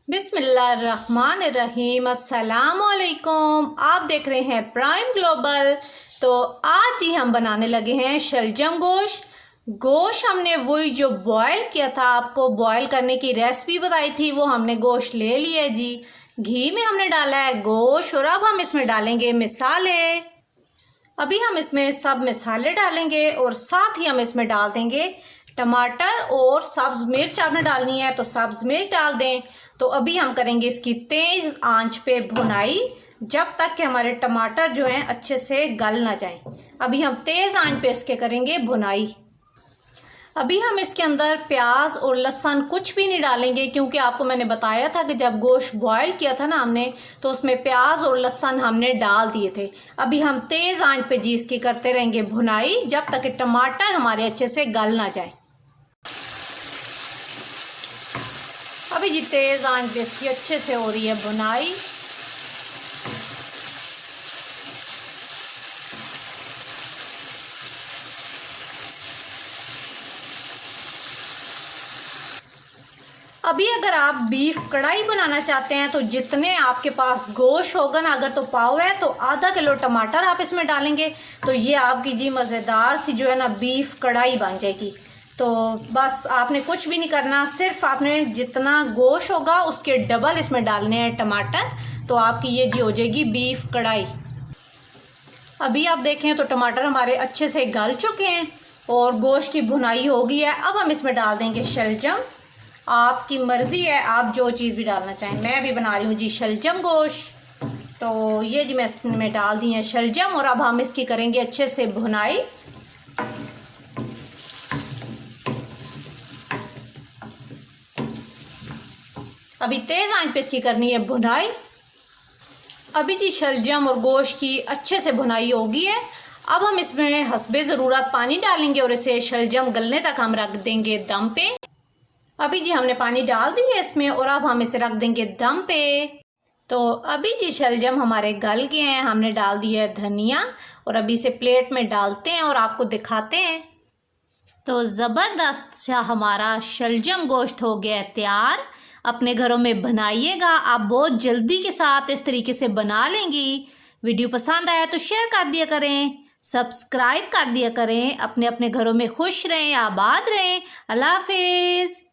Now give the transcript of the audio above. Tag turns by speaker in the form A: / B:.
A: बिस्मिल्लाहिर्रहमानिर्रहीम। अस्सलामुअलैकुम। आप देख रहे हैं प्राइम ग्लोबल। तो आज ही हम बनाने लगे हैं शलजम गोश्त। गोश्त हमने वही जो बॉयल किया था, आपको बॉयल करने की रेसिपी बताई थी, वो हमने गोश्त ले लिया है जी। घी में हमने डाला है गोश्त और अब हम इसमें डालेंगे मसाले। अभी हम इसमें सब मसाले डालेंगे और साथ ही हम इसमें डाल देंगे टमाटर और सब्ज़ मिर्च। आपने डालनी है तो सब्ज़ मिर्च डाल दें। तो अभी हम करेंगे इसकी तेज़ आंच पे भुनाई जब तक कि हमारे टमाटर जो हैं अच्छे से गल ना जाएं। अभी हम तेज़ आंच पे इसके करेंगे भुनाई। अभी हम इसके अंदर प्याज और लहसुन कुछ भी नहीं डालेंगे, क्योंकि आपको मैंने बताया था कि जब गोश्त बॉयल किया था ना हमने, तो उसमें प्याज और लहसुन हमने डाल दिए थे। अभी हम तेज़ आंच पे जी इसकी करते रहेंगे भुनाई जब तक कि टमाटर हमारे अच्छे से गल ना जाए। अभी जी तेज़ आंच पे इसकी अच्छे से हो रही है भुनाई। अभी अगर आप बीफ कढ़ाई बनाना चाहते हैं तो जितने आपके पास गोश्त होगा ना, अगर तो पाव है तो आधा किलो टमाटर आप इसमें डालेंगे तो ये आपकी जी मज़ेदार सी जो है ना बीफ कढ़ाई बन जाएगी। तो बस आपने कुछ भी नहीं करना, सिर्फ आपने जितना गोश्त होगा उसके डबल इसमें डालने हैं टमाटर, तो आपकी ये जी हो जाएगी बीफ कढ़ाई। अभी आप देखें तो टमाटर हमारे अच्छे से गल चुके हैं और गोश्त की भुनाई हो गई है। अब हम इसमें डाल देंगे शलजम। आपकी मर्ज़ी है, आप जो चीज़ भी डालना चाहें। मैं भी बना रही हूँ जी शलजम गोश्त। तो ये जी मैं इसमें डाल दी है शलजम और अब हम इसकी करेंगे अच्छे से भुनाई। अभी तेज़ आंच पे इसकी करनी है भुनाई। अभी जी शलजम और गोश्त की अच्छे से भुनाई होगी है। अब हम इसमें हस्बे ज़रूरत पानी डालेंगे और इसे शलजम गलने तक हम रख देंगे दम पे। अभी जी हमने पानी डाल दी है इसमें और अब हम इसे रख देंगे दम पे। तो अभी जी शलजम हमारे गल गए हैं, हमने डाल दिया है धनिया और अभी इसे प्लेट में डालते हैं और आपको दिखाते हैं। तो ज़बरदस्त सा हमारा शलजम गोश्त हो गया है तैयार। अपने घरों में बनाइएगा, आप बहुत जल्दी के साथ इस तरीके से बना लेंगी। वीडियो पसंद आया तो शेयर कर दिया करें, सब्सक्राइब कर दिया करें। अपने अपने घरों में खुश रहें, आबाद रहें। अल्लाह हाफिज़।